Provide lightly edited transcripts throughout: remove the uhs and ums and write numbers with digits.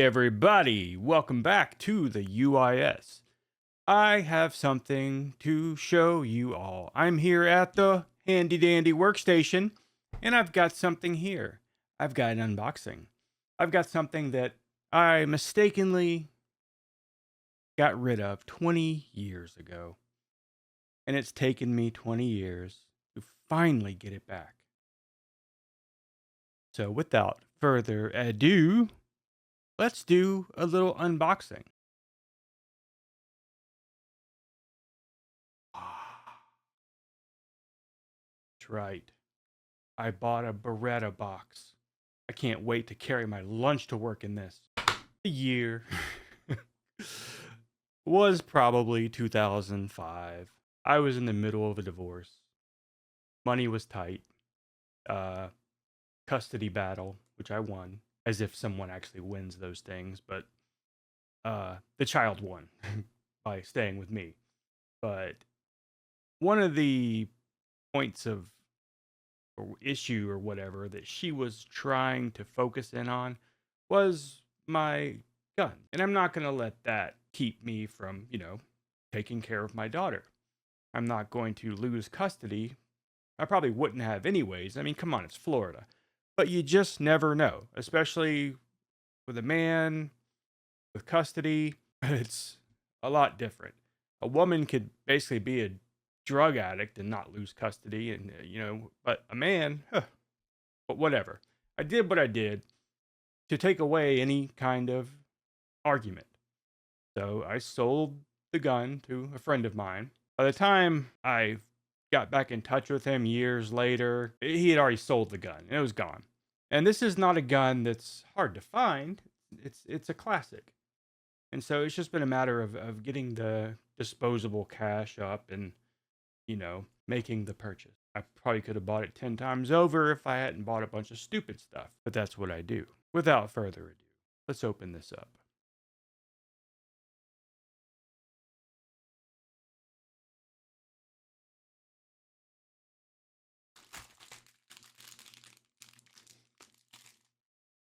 everybody, welcome back to the UIS. I have something to show you all. I'm here at the handy dandy workstation, and I've got something here. I've got an unboxing. I've got something that I mistakenly got rid of 20 years ago, and it's taken me 20 years to finally get it back. So without further ado, let's do a little unboxing. That's right. I bought a Beretta box. I can't wait to carry my lunch to work in this. The year was probably 2005. I was in the middle of a divorce. Money was tight. Custody battle, which I won, as if someone actually wins those things, but the child won by staying with me. But one of the points of or issue or whatever that she was trying to focus in on was my gun. And I'm not going to let that keep me from, taking care of my daughter. I'm not going to lose custody. I probably wouldn't have anyways. I mean, come on, it's Florida. But you just never know, especially with a man with custody. It's a lot different. A woman could basically be a drug addict and not lose custody, and but a man, but whatever. I did what I did to take away any kind of argument. So I sold the gun to a friend of mine. By the time I got back in touch with him years later, he had already sold the gun and it was gone. And this is not a gun that's hard to find. It's a classic. And so it's just been a matter of getting the disposable cash up and making the purchase. I probably could have bought it 10 times over if I hadn't bought a bunch of stupid stuff, but that's what I do. Without further ado, let's open this up.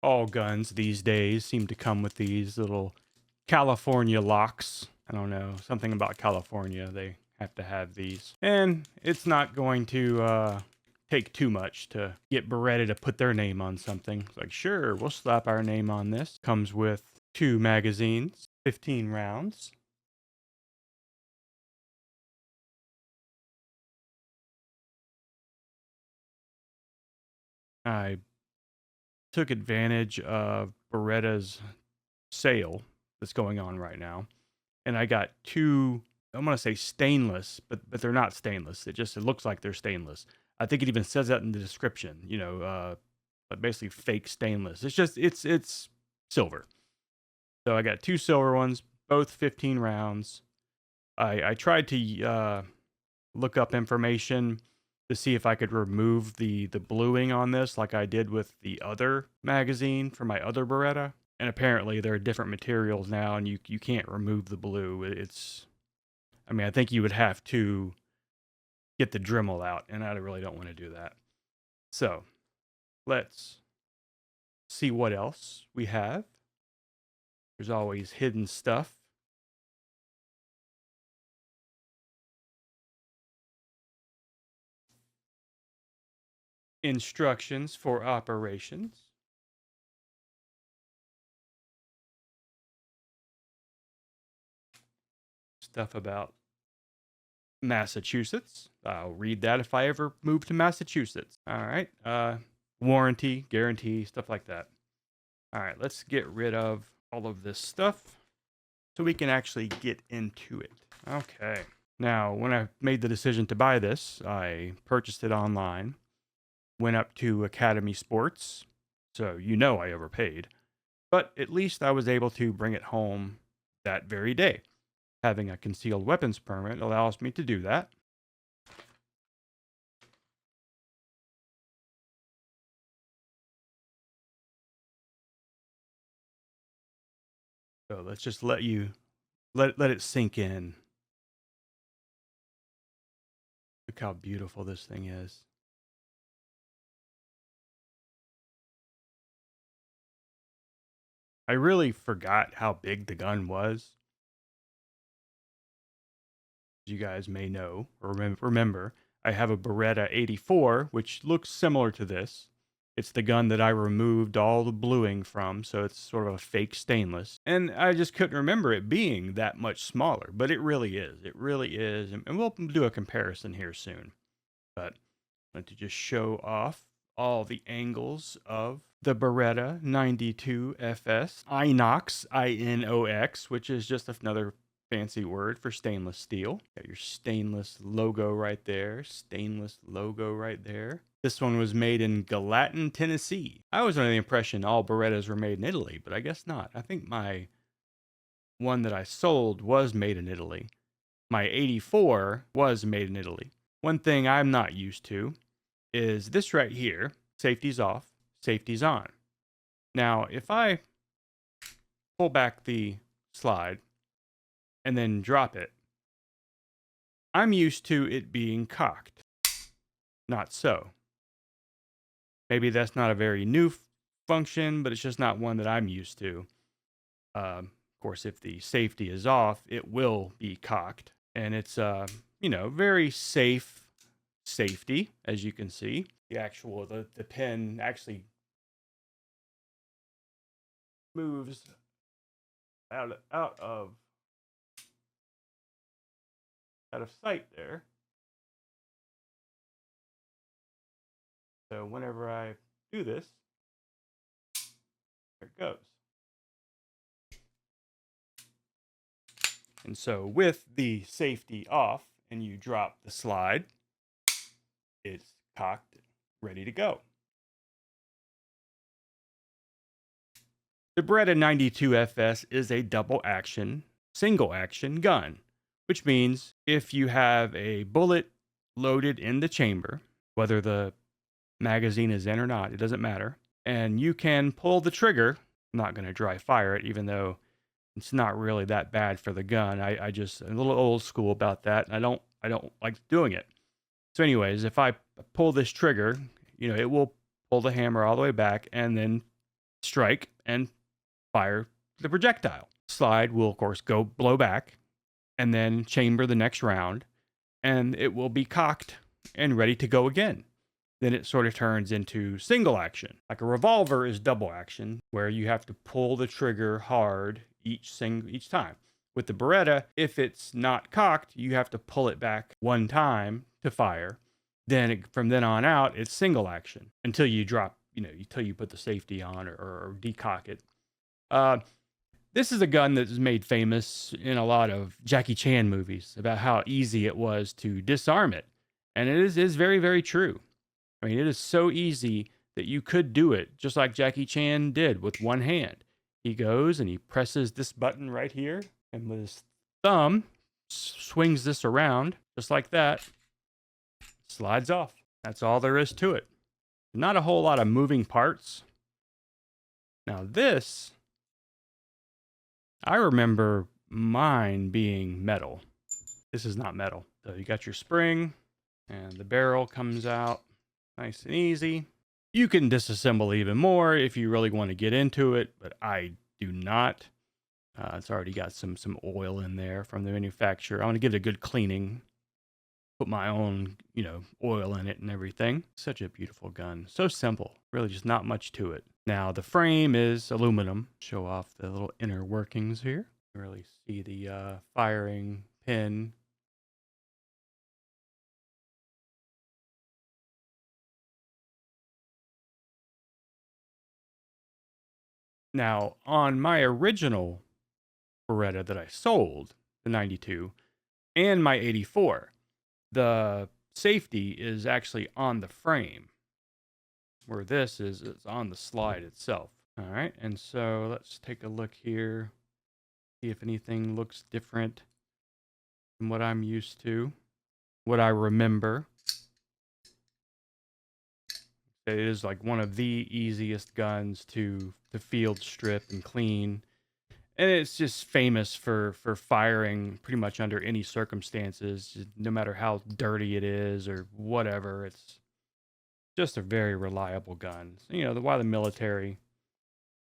All guns these days seem to come with these little California locks. I don't know, something about California. They have to have these. And it's not going to take too much to get Beretta to put their name on something. It's like, sure, we'll slap our name on this. Comes with 2 magazines, 15 rounds. I took advantage of Beretta's sale that's going on right now, and I got 2. I'm gonna say stainless, but they're not stainless. It looks like they're stainless. I think it even says that in the description. But basically fake stainless. It's silver. So I got 2 silver ones, both 15 rounds. I tried to look up information to see if I could remove the bluing on this like I did with the other magazine for my other Beretta. And apparently there are different materials now and you can't remove the blue. I think you would have to get the Dremel out, and I really don't want to do that. So let's see what else we have. There's always hidden stuff. Instructions for operations. Stuff about Massachusetts. I'll read that if I ever move to Massachusetts. All right. Warranty, guarantee, stuff like that. All right, let's get rid of all of this stuff so we can actually get into it. Okay. Now, when I made the decision to buy this, I purchased it online, went up to Academy Sports, so I overpaid. But at least I was able to bring it home that very day. Having a concealed weapons permit allows me to do that. So let's just let it sink in. Look how beautiful this thing is. I really forgot how big the gun was. As you guys may know or remember, I have a Beretta 84, which looks similar to this. It's the gun that I removed all the bluing from, so it's sort of a fake stainless. And I just couldn't remember it being that much smaller, but it really is. It really is. And we'll do a comparison here soon. But I'd like to just show off all the angles of the Beretta 92FS Inox, Inox, which is just another fancy word for stainless steel. Got your stainless logo right there. Stainless logo right there. This one was made in Gallatin, Tennessee. I was under the impression all Berettas were made in Italy, but I guess not. I think my one that I sold was made in Italy. My 84 was made in Italy. One thing I'm not used to is this right here. Safety's off, safety's on. Now, if I pull back the slide and then drop it, I'm used to it being cocked. Not so. Maybe that's not a very new function, but it's just not one that I'm used to. Of course, if the safety is off, it will be cocked. And it's, very safe safety, as you can see. The pin actually moves out of sight there. So whenever I do this, there it goes. And so with the safety off and you drop the slide, it's cocked, ready to go. The Beretta 92FS is a single action gun, which means if you have a bullet loaded in the chamber, whether the magazine is in or not, it doesn't matter, and you can pull the trigger. I'm not going to dry fire it, even though it's not really that bad for the gun. I just a little old school about that, and I don't like doing it. So anyways, if I pull this trigger, it will pull the hammer all the way back and then strike and fire the projectile. Slide will, of course, blow back and then chamber the next round, and it will be cocked and ready to go again. Then it sort of turns into single action. Like a revolver is double action, where you have to pull the trigger hard each time. With the Beretta, if it's not cocked, you have to pull it back one time to fire. Then from then on out, it's single action until you drop, until you put the safety on or decock it. This is a gun that is made famous in a lot of Jackie Chan movies about how easy it was to disarm it. And it is very, very true. I mean, it is so easy that you could do it just like Jackie Chan did with one hand. He goes and he presses this button right here, and with his thumb swings this around just like that, slides off. That's all there is to it. Not a whole lot of moving parts. Now this, I remember mine being metal. This is not metal. So you got your spring and the barrel comes out nice and easy. You can disassemble even more if you really want to get into it, but I do not. It's already got some oil in there from the manufacturer. I want to give it a good cleaning. Put my own, oil in it and everything. Such a beautiful gun. So simple. Really just not much to it. Now, the frame is aluminum. Show off the little inner workings here. You can really see the firing pin. Now, on my original Beretta that I sold, the 92, and my 84, the safety is actually on the frame, where this is on the slide itself. All right, and so let's take a look here, see if anything looks different than what I'm used to, what I remember. It is like one of the easiest guns to field strip and clean. And it's just famous for firing pretty much under any circumstances, no matter how dirty it is or whatever. It's just a very reliable gun. So, why the military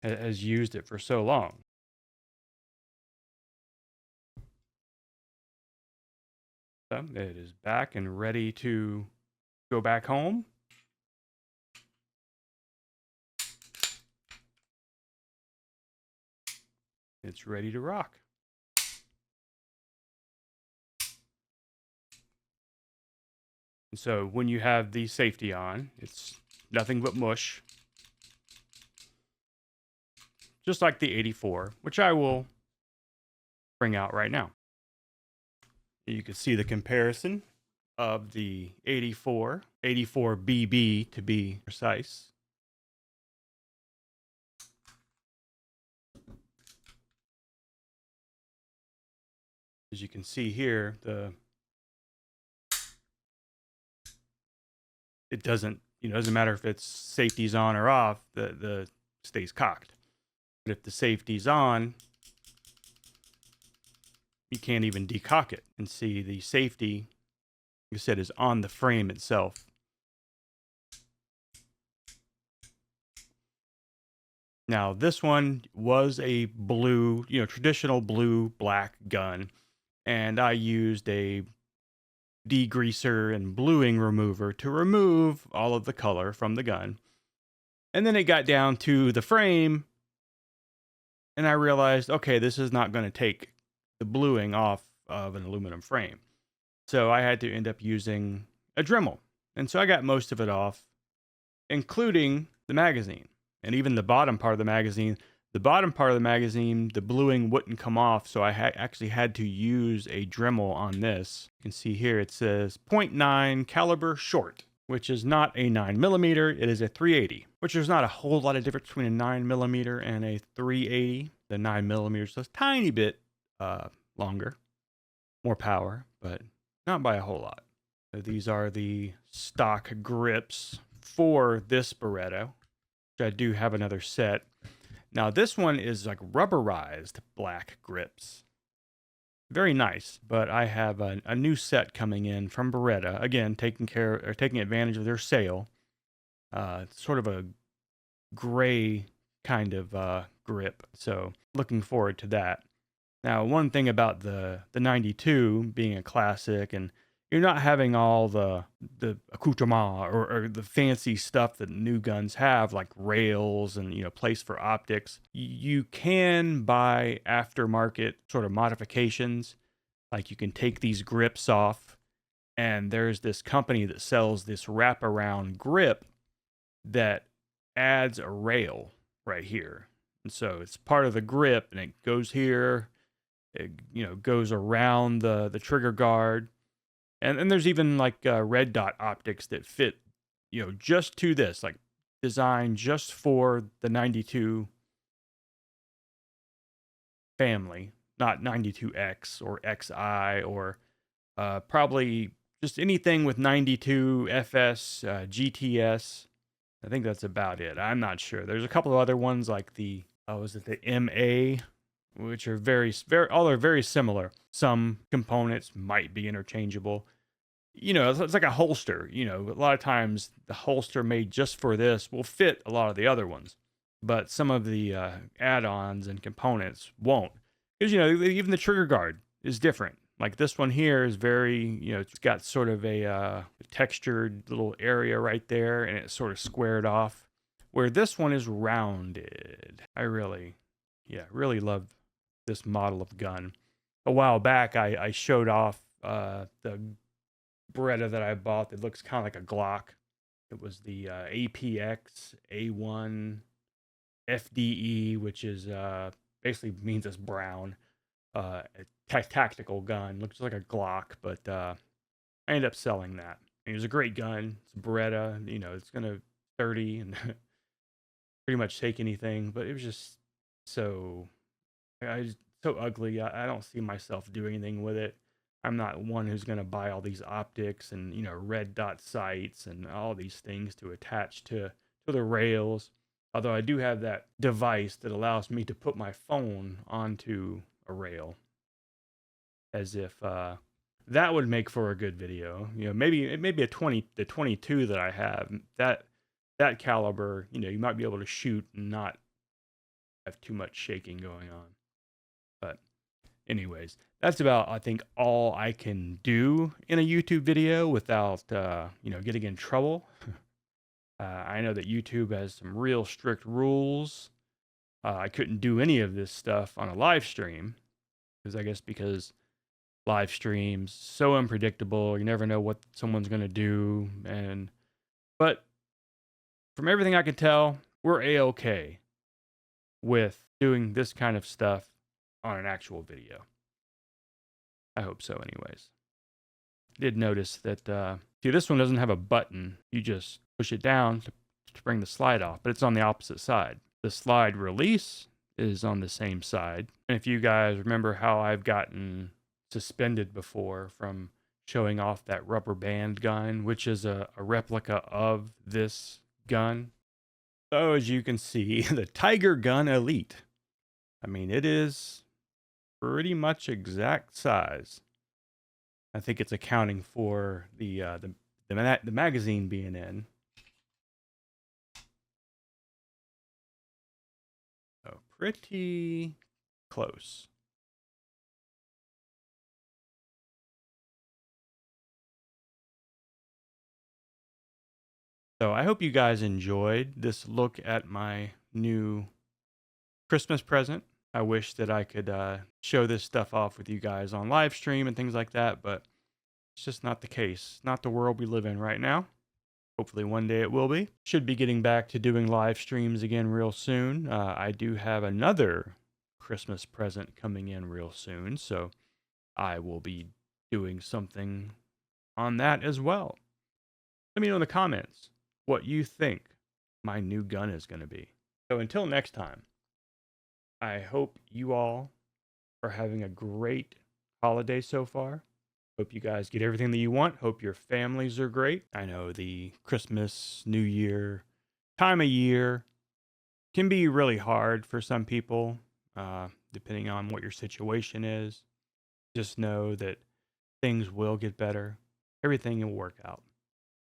has used it for so long. So it is back and ready to go back home. It's ready to rock. And so when you have the safety on, it's nothing but mush. Just like the 84, which I will bring out right now. You can see the comparison of the 84 BB to be precise. As you can see here, it doesn't, doesn't matter if it's safety's on or off, the stays cocked. But if the safety's on, you can't even decock it. And see the safety, like I said, is on the frame itself. Now, this one was a blue, traditional blue-black gun, and I used a degreaser and bluing remover to remove all of the color from the gun. And then it got down to the frame, and I realized, okay, this is not going to take the bluing off of an aluminum frame. So I had to end up using a Dremel. And so I got most of it off, including the magazine. And even the bottom part of the magazine, the bluing wouldn't come off, so I actually had to use a Dremel on this. You can see here it says 0.9 caliber short, which is not a 9mm, it is a 380, which there's not a whole lot of difference between a 9mm and a 380. The 9mm is just a tiny bit longer, more power, but not by a whole lot. So these are the stock grips for this Beretta. I do have another set. Now this one is like rubberized black grips. Very nice, but I have a new set coming in from Beretta. Again, taking advantage of their sale. It's sort of a gray kind of grip, so looking forward to that. Now, one thing about the 92 being a classic, and you're not having all the accoutrement or the fancy stuff that new guns have, like rails and place for optics. You can buy aftermarket sort of modifications, like you can take these grips off, and there's this company that sells this wraparound grip that adds a rail right here, and so it's part of the grip, and it goes here. It goes around the trigger guard. And there's even like red dot optics that fit, just to this, like designed just for the 92 family, not 92X or XI or probably just anything with 92FS, GTS. I think that's about it. I'm not sure. There's a couple of other ones like the MA, which are very similar. Some components might be interchangeable. It's like a holster. A lot of times the holster made just for this will fit a lot of the other ones, but some of the add-ons and components won't. Because, even the trigger guard is different. Like this one here is very, it's got sort of a textured little area right there, and it's sort of squared off, where this one is rounded. I really love this model of gun. A while back, I showed off the Beretta that I bought that looks kind of like a Glock. It was the APX A1 FDE, which is basically means it's brown. A tactical gun. Looks like a Glock, but I ended up selling that. And it was a great gun. It's a Beretta. It's going to 30 and pretty much take anything, but it was just so ugly. I don't see myself doing anything with it. I'm not one who's going to buy all these optics and red dot sights and all these things to attach to the rails. Although I do have that device that allows me to put my phone onto a rail, as if that would make for a good video. Maybe a 22 that I have, that caliber. You might be able to shoot and not have too much shaking going on. But anyways, that's about, I think, all I can do in a YouTube video without, getting in trouble. I know that YouTube has some real strict rules. I couldn't do any of this stuff on a live stream because live streams so unpredictable. You never know what someone's going to do. But from everything I can tell, we're a-okay with doing this kind of stuff on an actual video. I hope so anyways. I did notice that, see, this one doesn't have a button. You just push it down to bring the slide off, but it's on the opposite side. The slide release is on the same side. And if you guys remember how I've gotten suspended before from showing off that rubber band gun, which is a replica of this gun. So as you can see, the Tiger Gun Elite. I mean, it is pretty much exact size. I think it's accounting for the magazine being in. So pretty close. So I hope you guys enjoyed this look at my new Christmas present. I wish that I could show this stuff off with you guys on live stream and things like that, but it's just not the case. Not the world we live in right now. Hopefully one day it will be. Should be getting back to doing live streams again real soon. I do have another Christmas present coming in real soon, so I will be doing something on that as well. Let me know in the comments what you think my new gun is going to be. So until next time, I hope you all are having a great holiday so far. Hope you guys get everything that you want. Hope your families are great. I know the Christmas, New Year time of year can be really hard for some people, depending on what your situation is. Just know that things will get better. Everything will work out.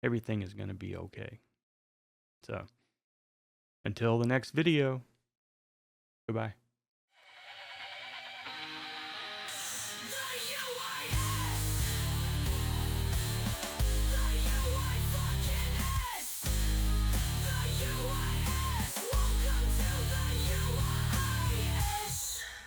Everything is going to be okay. So, until the next video, goodbye.